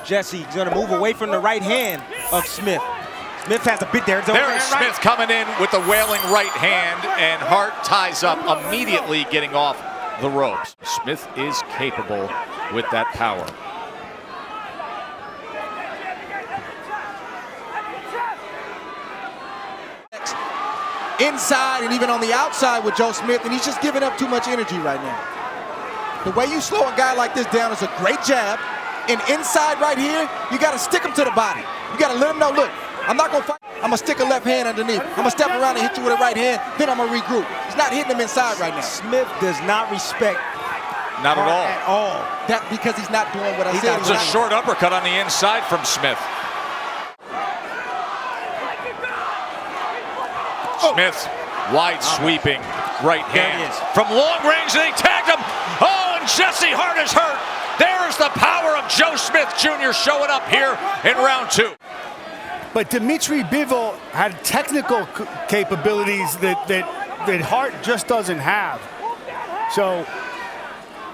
Jesse's going to move away from the right hand of Smith. Smith has a bit there. There is Smith coming in with the wailing right hand, and Hart ties up immediately, getting off the ropes. Smith is capable with that power. Inside and even on the outside with Joe Smith, and he's just giving up too much energy right now. The way you slow a guy like this down is a great jab, and inside right here, you got to stick him to the body. You got to let him know, look, I'm not going to fight. I'm going to stick a left hand underneath. I'm going to step around and hit you with a right hand, then I'm going to regroup. He's not hitting him inside right now. Smith does not respect Not Hart at all. That because he's not doing what I said. It's a short uppercut on the inside from Smith. Smith, wide sweeping right hand from long range, and he tagged him. Oh, and Jesse Hart is hurt. There's the power of Joe Smith Jr. showing up here in round 2. But Dmitry Bivol had technical capabilities that Hart just doesn't have. So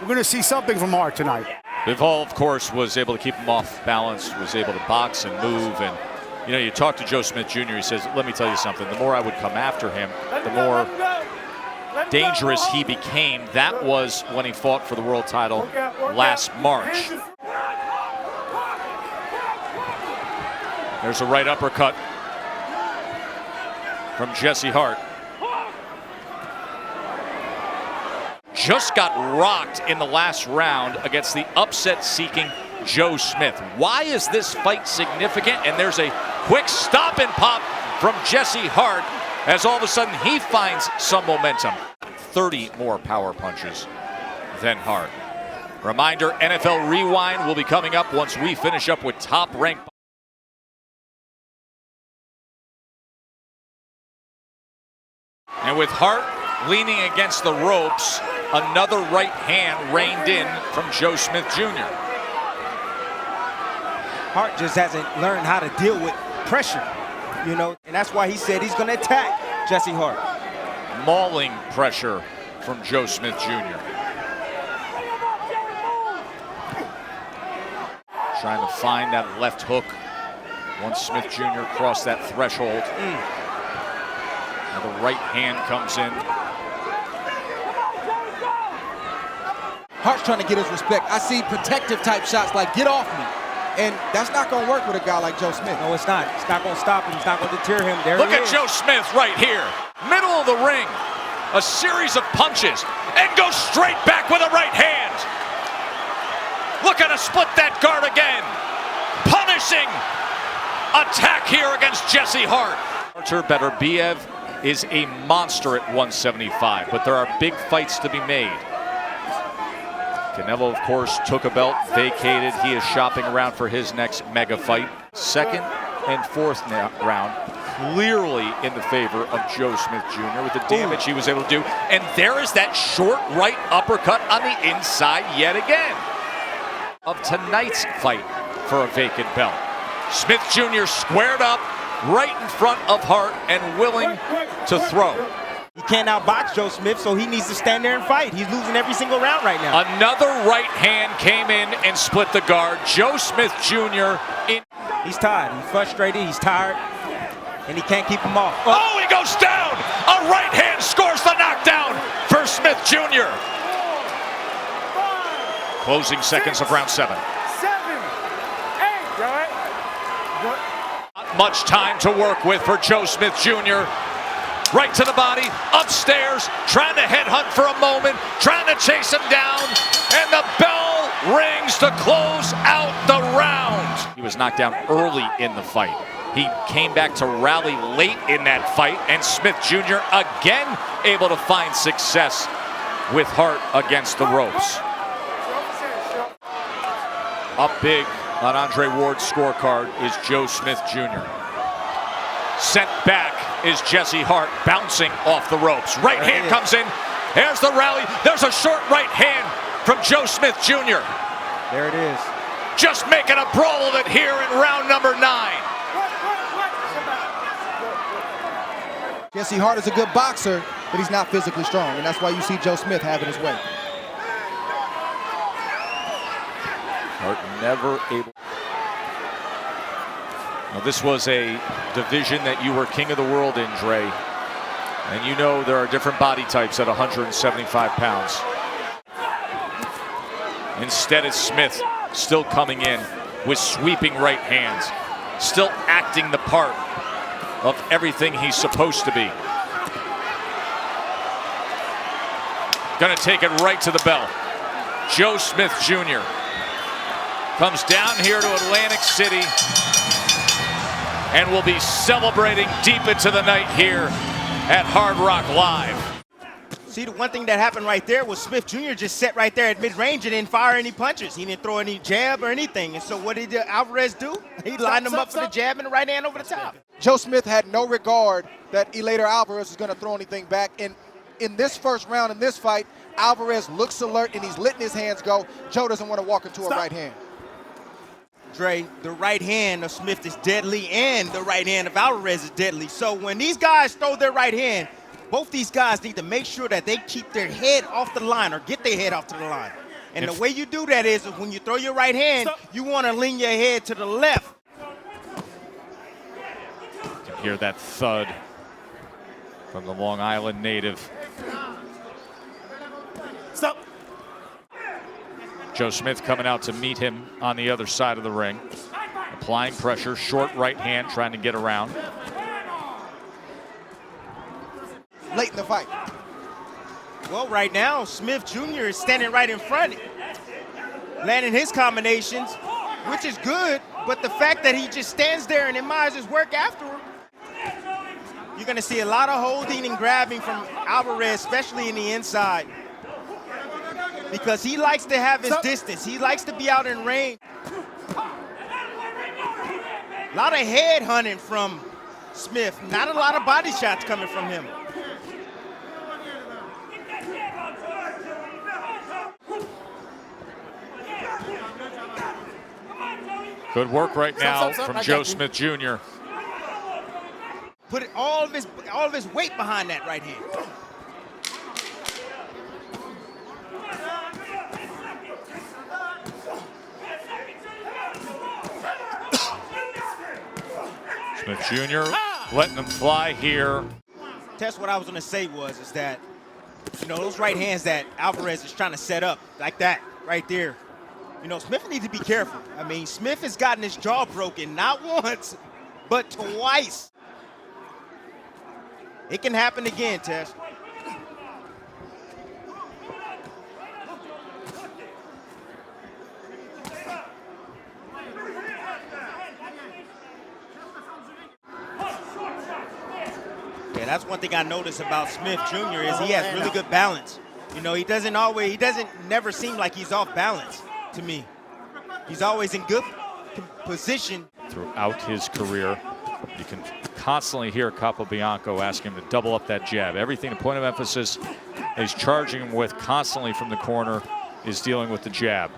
we're going to see something from Hart tonight. Bivol, of course, was able to keep him off balance, was able to box and move. And, you know, you talk to Joe Smith Jr., he says, let me tell you something, the more I would come after him, the more dangerous he became. That was when he fought for the world title last March. There's a right uppercut from Jesse Hart. Just got rocked in the last round against the upset-seeking Joe Smith. Why is this fight significant? And there's a quick stop and pop from Jesse Hart as all of a sudden he finds some momentum. 30 more power punches than Hart. Reminder, NFL Rewind will be coming up once we finish up with Top Rank. And with Hart leaning against the ropes, another right hand reined in from Joe Smith Jr. Hart just hasn't learned how to deal with pressure, you know, and that's why he said he's going to attack Jesse Hart. Mauling pressure from Joe Smith Jr. Trying to find that left hook once Smith Jr. crossed that threshold. Now the right hand comes in. Hart's trying to get his respect. I see protective type shots like get off me. And that's not going to work with a guy like Joe Smith. No, it's not. It's not going to stop him. It's not going to deter him. There Look at Joe Smith right here. Middle of the ring. A series of punches. And goes straight back with a right hand. Looking to split that guard again. Punishing attack here against Jesse Hart. Artur Beterbiev is a monster at 175, but there are big fights to be made. Canelo, of course, took a belt, vacated. He is shopping around for his next mega fight. Second and fourth round, clearly in the favor of Joe Smith Jr. with the damage he was able to do. And there is that short right uppercut on the inside yet again of tonight's fight for a vacant belt. Smith Jr. squared up right in front of Hart and willing to throw. He can't outbox Joe Smith, so he needs to stand there and fight. He's losing every single round right now. Another right hand came in and split the guard. Joe Smith Jr. He's tired. He's frustrated. He's tired. And he can't keep him off. Oh, he goes down! A right hand scores the knockdown for Smith Jr. Closing seconds of round 7. 7, 8, Not much time to work with for Joe Smith Jr. Right to the body, upstairs, trying to headhunt for a moment, trying to chase him down, and the bell rings to close out the round. He was knocked down early in the fight. He came back to rally late in that fight, and Smith Jr. again able to find success with Hart against the ropes. Up big on Andre Ward's scorecard is Joe Smith Jr. Sent back is Jesse Hart, bouncing off the ropes. Right hand comes in. There's the rally. There's a short right hand from Joe Smith Jr. There it is. Just making a brawl of it here in round number 9. Jesse Hart is a good boxer, but he's not physically strong, and that's why you see Joe Smith having his way. Hart never able. Now, this was a division that you were king of the world in, Dre. And you know there are different body types at 175 pounds. Instead, it's Smith still coming in with sweeping right hands, still acting the part of everything he's supposed to be. Gonna take it right to the bell. Joe Smith Jr. comes down here to Atlantic City and will be celebrating deep into the night here at Hard Rock Live. See, the one thing that happened right there was Smith Jr. just sat right there at mid-range and didn't fire any punches. He didn't throw any jab or anything. And so what did Alvarez do? He lined him up for the jab and the right hand over the top. Joe Smith had no regard that Eleider Alvarez was going to throw anything back. And in this first round, in this fight, Alvarez looks alert and he's letting his hands go. Joe doesn't want to walk into a right hand. Dre, the right hand of Smith is deadly and the right hand of Alvarez is deadly. So when these guys throw their right hand, both these guys need to make sure that they keep their head off the line or get their head off to the line. And the way you do that is when you throw your right hand, you want to lean your head to the left. You can hear that thud from the Long Island native. Stop. Joe Smith coming out to meet him on the other side of the ring. Applying pressure, short right hand, trying to get around. Late in the fight. Well, right now, Smith Jr. is standing right in front, landing his combinations, which is good, but the fact that he just stands there and admires his work after him, you're going to see a lot of holding and grabbing from Alvarez, especially in the inside, because he likes to have his distance. He likes to be out in range. A lot of head hunting from Smith, not a lot of body shots coming from him. Good work right now from Joe Smith Jr. Put all of his weight behind that right hand. Smith Jr. letting them fly here. That's what I was going to say is that, you know, those right hands that Alvarez is trying to set up like that right there. You know, Smith needs to be careful. I mean, Smith has gotten his jaw broken not once, but twice. It can happen again, Tess. Yeah, that's one thing I noticed about Smith Jr. is he has really good balance. You know, he doesn't never seem like he's off balance to me. He's always in good position. Throughout his career, you can constantly hear Capobianco ask him to double up that jab. Everything, the point of emphasis he's charging him with constantly from the corner is dealing with the jab.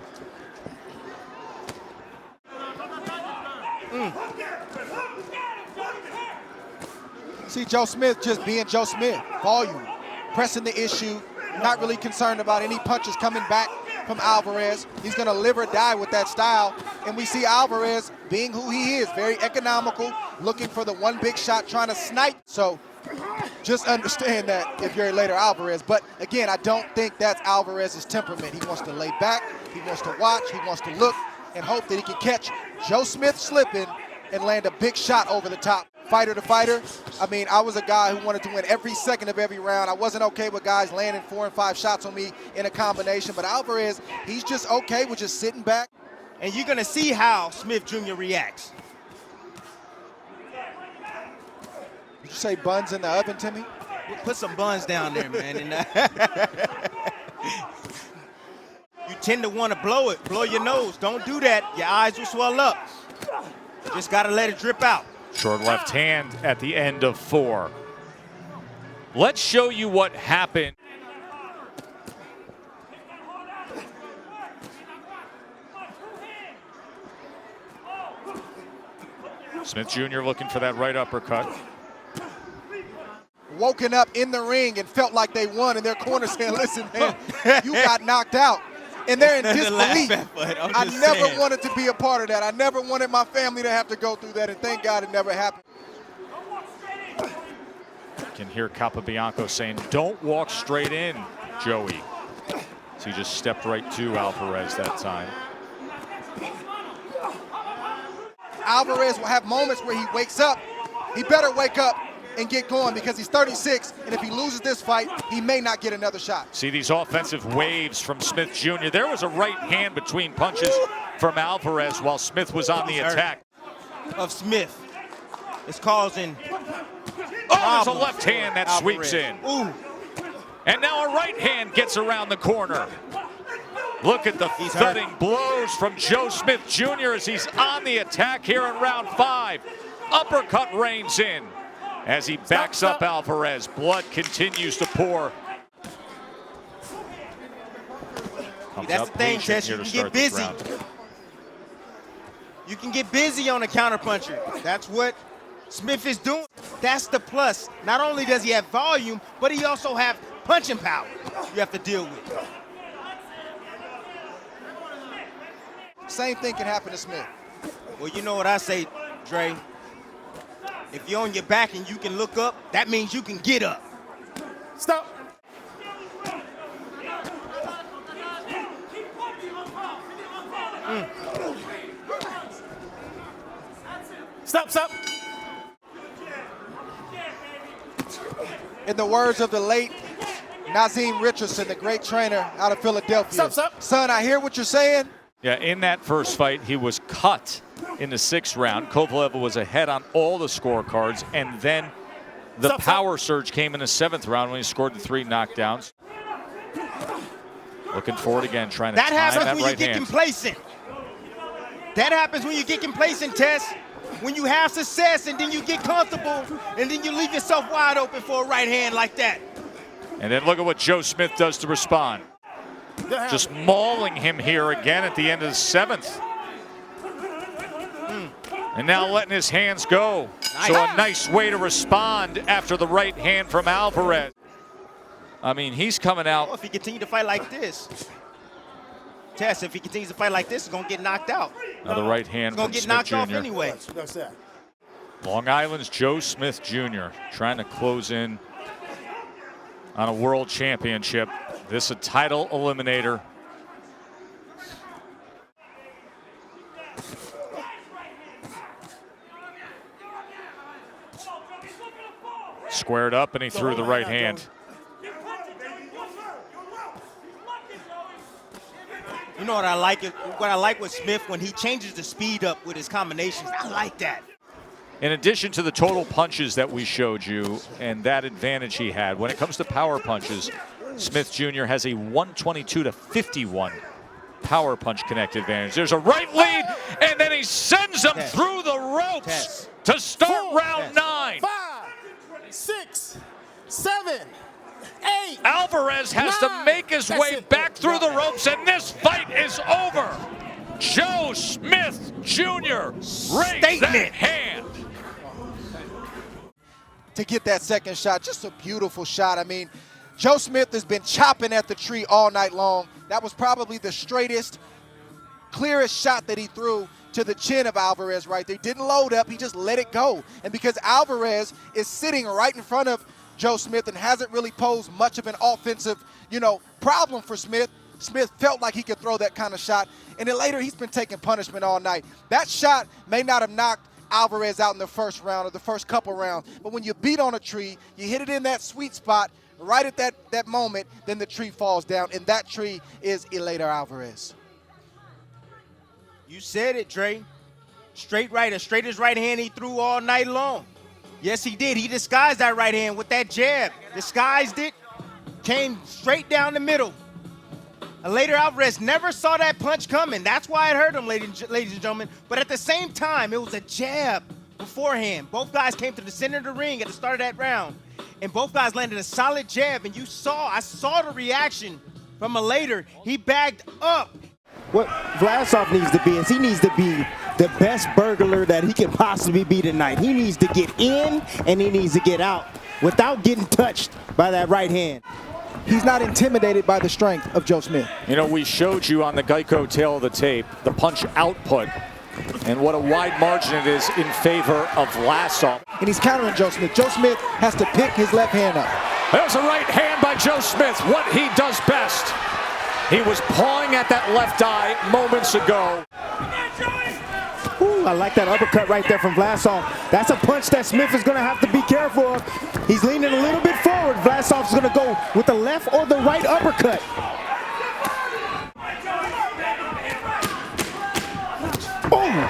See Joe Smith just being Joe Smith, volume, pressing the issue, not really concerned about any punches coming back from Alvarez. He's going to live or die with that style. And we see Alvarez being who he is, very economical, looking for the one big shot, trying to snipe. So just understand that if you're Eleider Alvarez. But again, I don't think that's Alvarez's temperament. He wants to lay back, he wants to watch, he wants to look and hope that he can catch Joe Smith slipping and land a big shot over the top. Fighter to fighter, I mean, I was a guy who wanted to win every second of every round. I wasn't okay with guys landing 4 and 5 shots on me in a combination, but Alvarez, he's just okay with just sitting back. And you're going to see how Smith Jr. reacts. Did you say buns in the oven, Timmy? Put some buns down there, man. You tend to want to blow your nose. Don't do that. Your eyes will swell up. Just got to let it drip out. Short left hand at the end of 4. Let's show you what happened. Smith Jr. looking for that right uppercut. Woken up in the ring and felt like they won, and their corner saying, listen, man, you got knocked out. and they're in Nothing to laugh disbelief. at, but I'm I just never saying. wanted to be a part of that. I never wanted my family to have to go through that, and thank God it never happened. You can hear Capobianco saying, don't walk straight in, Joey. So he just stepped right to Alvarez that time. Alvarez will have moments where he wakes up. He better wake up and get going because he's 36, and if he loses this fight, he may not get another shot. See these offensive waves from Smith Jr. There was a right hand between punches from Alvarez while Smith was on the attack. Of Smith is causing. Oh, there's a left hand that sweeps in. Ooh. And now a right hand gets around the corner. Look at the thudding blows from Joe Smith Jr. as he's on the attack here in round 5. Uppercut reigns in as he backs up Alvarez. Blood continues to pour. That's the thing, Tess. You can get busy. You can get busy on a counterpuncher. That's what Smith is doing. That's the plus. Not only does he have volume, but he also have punching power you have to deal with. Same thing can happen to Smith. Well, you know what I say, Dre. If you're on your back and you can look up, that means you can get up. Stop. Stop. In the words of the late Nazim Richardson, the great trainer out of Philadelphia. Stop. Son, I hear what you're saying. Yeah, in that first fight, he was cut in the 6th round. Kovalev was ahead on all the scorecards, and then the power surge came in the 7th round when he scored the 3 knockdowns. Looking forward again, trying to time that happens when right you get hand. complacent. That happens when you get complacent, Tess. When you have success and then you get comfortable and then you leave yourself wide open for a right hand like that. And then look at what Joe Smith does to respond. Just mauling him here again at the end of the 7th. And now letting his hands go. Nice. So a nice way to respond after the right hand from Alvarez. I mean, he's coming out. Oh, if he continues to fight like this, Tess, if he continues to fight like this, he's going to get knocked out. Another right hand He's going from to get Smith knocked off Jr. anyway. That's that. Long Island's Joe Smith Jr. trying to close in on a world championship. This a title eliminator. Squared up and he threw the right hand. You know what I like? What I like with Smith when he changes the speed up with his combinations. I like that. In addition to the total punches that we showed you and that advantage he had, when it comes to power punches, Smith Jr. has a 122-51 power punch connect advantage. There's a right lead, and then he sends him through the ropes to start round 9. 5, 6, 7, 8. Alvarez has to make his way back through the ropes, and this fight is over. Joe Smith Jr. raised that hand. To get that second shot, just a beautiful shot. I mean, Joe Smith has been chopping at the tree all night long. That was probably the straightest, clearest shot that he threw to the chin of Alvarez right there. He didn't load up, he just let it go. And because Alvarez is sitting right in front of Joe Smith and hasn't really posed much of an offensive, problem for Smith, Smith felt like he could throw that kind of shot. And then later, he's been taking punishment all night. That shot may not have knocked Alvarez out in the first round or the first couple rounds, but when you beat on a tree, you hit it in that sweet spot right at that moment, then the tree falls down, and that tree is Eleider Alvarez. You said it, Dre. Straight right, as straight as right hand he threw all night long. Yes, he did. He disguised that right hand with that jab. Disguised it, came straight down the middle. Eleider Alvarez never saw that punch coming. That's why it hurt him, ladies and gentlemen. But at the same time, it was a jab beforehand. Both guys came to the center of the ring at the start of that round, and both guys landed a solid jab. And I saw the reaction from Eleider. He bagged up. What Blastoff needs to be is he needs to be the best burglar that he can possibly be tonight. He needs to get in and he needs to get out without getting touched by that right hand. He's not intimidated by the strength of Joe Smith. You know, we showed you on the Geico tail of the tape the punch output and what a wide margin it is in favor of Blastoff. And he's countering Joe Smith. Joe Smith has to pick his left hand up. There's a right hand by Joe Smith, what he does best. He was pawing at that left eye moments ago. Ooh, I like that uppercut right there from Blastoff. That's a punch that Smith is going to have to be careful of. He's leaning a little bit forward. Blastoff is going to go with the left or the right uppercut. Boom!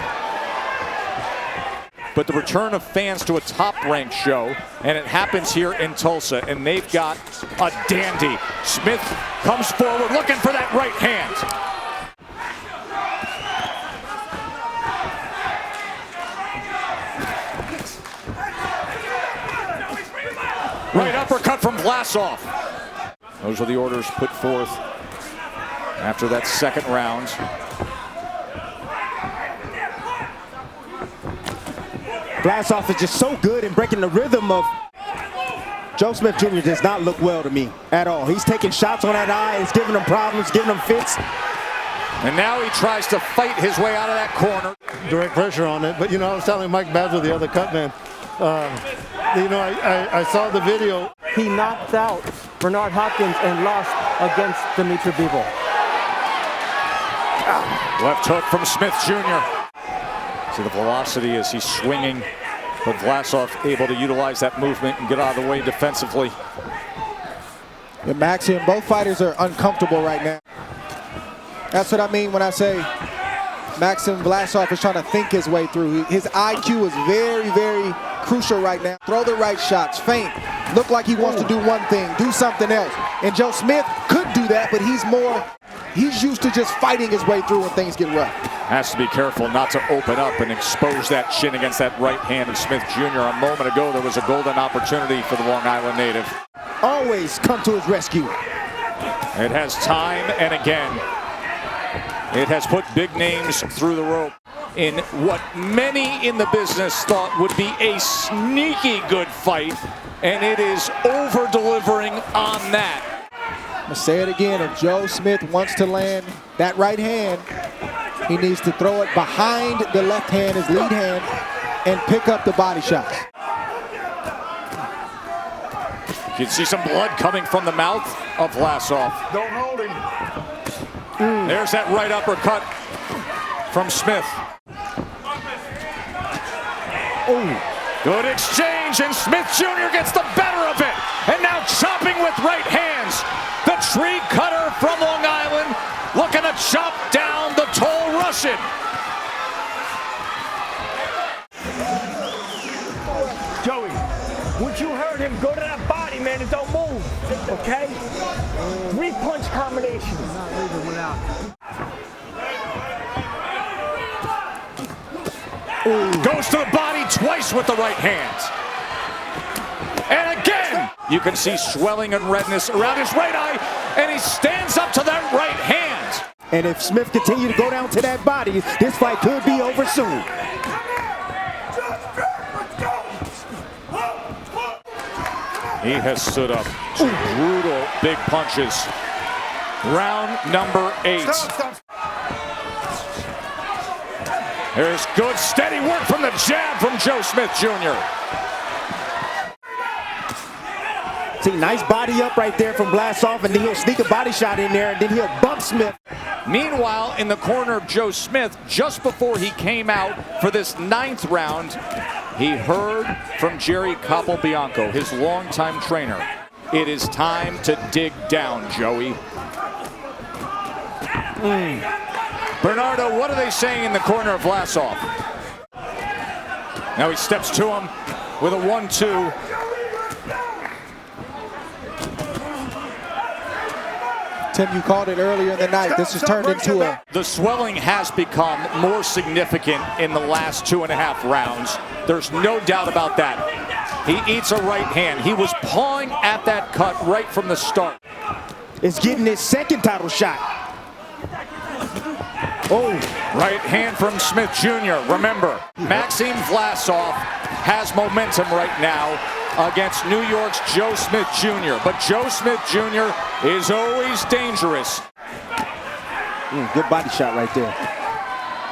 But the return of fans to a top-ranked show, and it happens here in Tulsa, and they've got a dandy. Smith comes forward looking for that right hand. Right uppercut from Blastoff. Those are the orders put forth after that second round. Blastoff is just so good in breaking the rhythm of Joe Smith Jr. does not look well to me at all. He's taking shots on that eye. He's giving him problems, giving him fits. And now he tries to fight his way out of that corner. Direct pressure on it. But, you know, I was telling Mike Badger, the other cut man, you know, I saw the video. He knocked out Bernard Hopkins and lost against Dimitri Bivol. Left hook from Smith Jr. See the velocity as he's swinging, but Blastoff able to utilize that movement and get out of the way defensively. And Maxim, both fighters are uncomfortable right now. That's what I mean when I say Maxim Blastoff is trying to think his way through. His IQ is very, very crucial right now. Throw the right shots, feint, look like he wants to do one thing, do something else. And Joe Smith could do that, but he's used to just fighting his way through when things get rough. Has to be careful not to open up and expose that chin against that right hand of Smith Jr. A moment ago, there was a golden opportunity for the Long Island native. Always come to his rescue. It has time and again. It has put big names through the rope in what many in the business thought would be a sneaky good fight, and it is over-delivering on that. I'm gonna say it again, if Joe Smith wants to land that right hand, he needs to throw it behind the left hand, his lead hand, and pick up the body shots. You can see some blood coming from the mouth of Blastoff. Don't hold him. There's that right uppercut from Smith. Good exchange, and Smith Jr. gets the better of it. And now chopping with right hands. The tree cutter from Long Island looking to chop down the tall Russian. Joey, once you heard him, go to that body, man, and don't move, okay? 3-punch combination. Not leaving without. Goes to the body twice with the right hand. And again, you can see swelling and redness around his right eye, and he stands up to that right hand. And if Smith continue to go down to that body, this fight could be over soon. He has stood up to brutal big punches. Round number 8. There's good steady work from the jab from Joe Smith Jr. See, nice body up right there from Blastoff, and then he'll sneak a body shot in there, and then he'll bump Smith. Meanwhile, in the corner of Joe Smith, just before he came out for this 9th round, he heard from Jerry Capobianco, his longtime trainer. It is time to dig down, Joey. Bernardo, what are they saying in the corner of Blastoff? Now he steps to him with a 1-2. Tim, you called it earlier in the night. This has turned into a... The swelling has become more significant in the last 2.5 rounds. There's no doubt about that. He eats a right hand. He was pawing at that cut right from the start. It's getting his second title shot. Right hand from Smith Jr. Remember, Maxim Blastoff has momentum right now. against New York's Joe Smith Jr. But Joe Smith Jr. is always dangerous. Good body shot right there.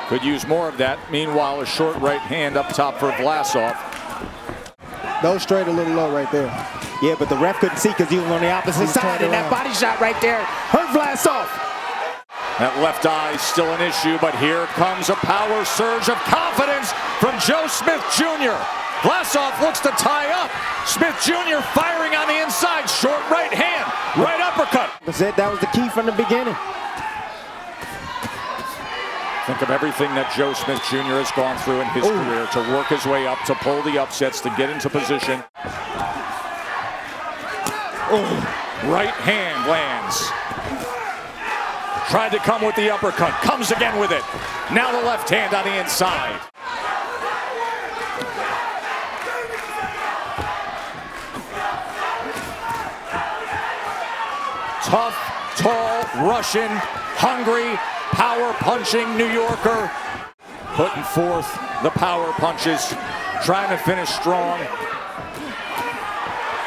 Could use more of that. Meanwhile, a short right hand up top for Blastoff. Those straight a little low right there. Yeah, but the ref couldn't see because he was on the opposite side, and that body shot right there hurt Blastoff. That left eye still an issue, but here comes a power surge of confidence from Joe Smith Jr. Blastoff looks to tie up. Smith Jr. firing on the inside. Short right hand, right uppercut. That was the key from the beginning. Think of everything that Joe Smith Jr. has gone through in his career to work his way up, to pull the upsets, to get into position. Right hand lands. Tried to come with the uppercut, comes again with it. Now the left hand on the inside. Tough, tall, Russian, hungry, power-punching New Yorker. Putting forth the power punches, trying to finish strong.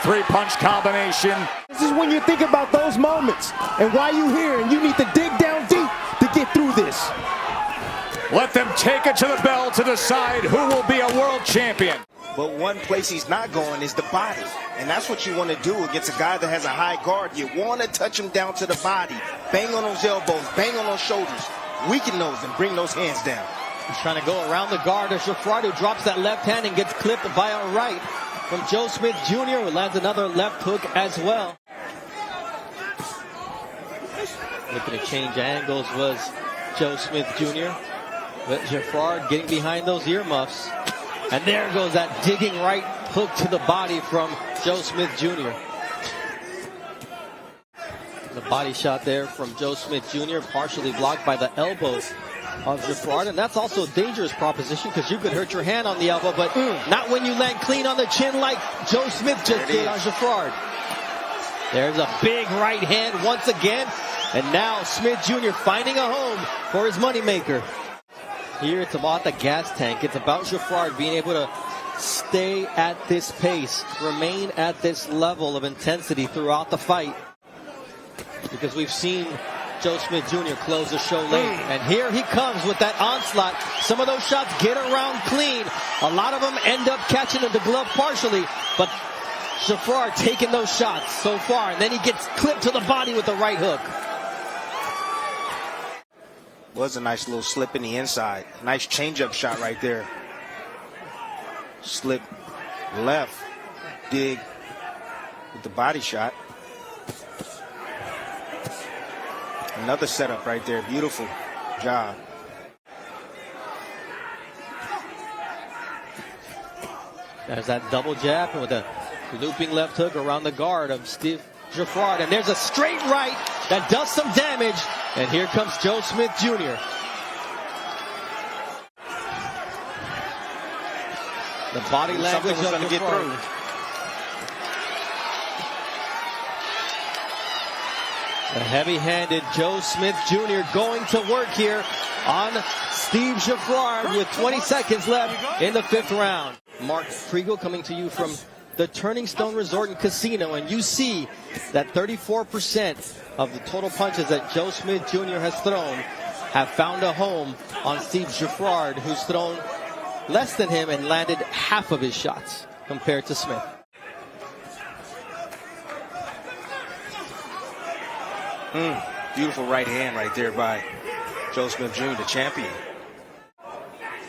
Three-punch combination. This is when you think about those moments and why you're here, and you need to dig down deep to get through this. Let them take it to the bell to decide who will be a world champion. But one place he's not going is the body. And that's what you want to do against a guy that has a high guard. You want to touch him down to the body. Bang on those elbows, bang on those shoulders. Weaken those and bring those hands down. He's trying to go around the guard of Shafrad, who drops that left hand and gets clipped by a right from Joe Smith Jr., who lands another left hook as well. Looking to change angles was Joe Smith Jr. But Shafrad getting behind those earmuffs. And there goes that digging right hook to the body from Joe Smith Jr. The body shot there from Joe Smith Jr. partially blocked by the elbows of Shafrad. And that's also a dangerous proposition because you could hurt your hand on the elbow, but not when you land clean on the chin like Joe Smith just did on Shafrad. There's a big right hand once again. And now Smith Jr. finding a home for his moneymaker. Here it's about the gas tank. It's about Shafrad being able to stay at this pace, remain at this level of intensity throughout the fight. Because we've seen Joe Smith Jr. close the show late. And here he comes with that onslaught. Some of those shots get around clean. A lot of them end up catching the glove partially. But Shafrad taking those shots so far. And then he gets clipped to the body with the right hook. Was a nice little slip in the inside. Nice changeup shot right there. Slip left, dig with the body shot. Another setup right there. Beautiful job. There's that double jab with a looping left hook around the guard of Steve Shafrad. And there's a straight right that does some damage. And here comes Joe Smith Jr. The body language was going to get through. The heavy-handed Joe Smith Jr. going to work here on Steve Shafrad with 20 seconds left in the 5th round. Mark Kriegel coming to you from the Turning Stone Resort and Casino, and you see that 34% of the total punches that Joe Smith Jr. has thrown have found a home on Steve Shafrad, who's thrown less than him and landed half of his shots compared to Smith. Beautiful right hand right there by Joe Smith Jr., the champion.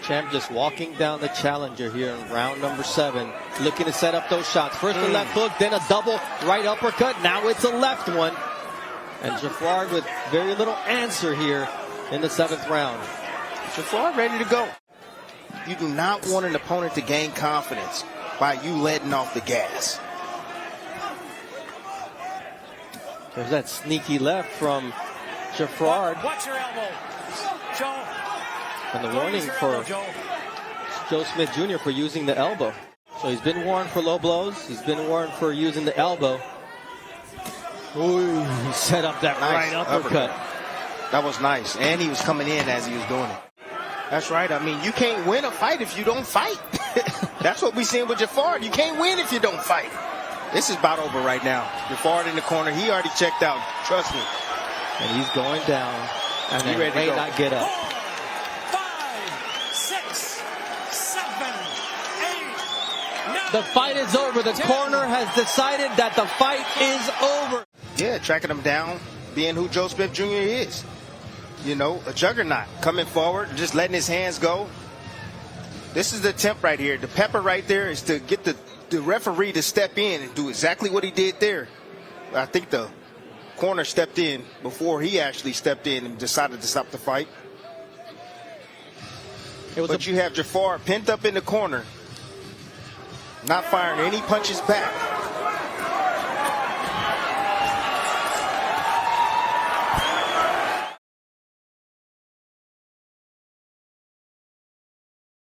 Champ just walking down the challenger here in round number 7, looking to set up those shots. First a left hook, then a double right uppercut. Now it's a left one. And Shafrad with very little answer here in the 7th round. Shafrad ready to go. You do not want an opponent to gain confidence by you letting off the gas. There's that sneaky left from Shafrad. Watch your elbow, Joe. And the warning for Joe Smith Jr. for using the elbow. So he's been warned for low blows. He's been warned for using the elbow. Ooh, he set up that nice right uppercut. That was nice. And he was coming in as he was doing it. That's right. I mean, you can't win a fight if you don't fight. That's what we seeing with Jafar. You can't win if you don't fight. This is about over right now. Jafar in the corner. He already checked out. Trust me. And he's going down. And He then ready to may go. not get up. 5, 6, 7, 8, 9. The fight is over. The corner has decided that the fight is over. Yeah, tracking him down, being who Joe Smith Jr. is. You know, a juggernaut coming forward, just letting his hands go. This is the attempt right here. The pepper right there is to get the referee to step in and do exactly what he did there. I think the corner stepped in before he actually stepped in and decided to stop the fight. But you have Jafar pent up in the corner, not firing any punches back.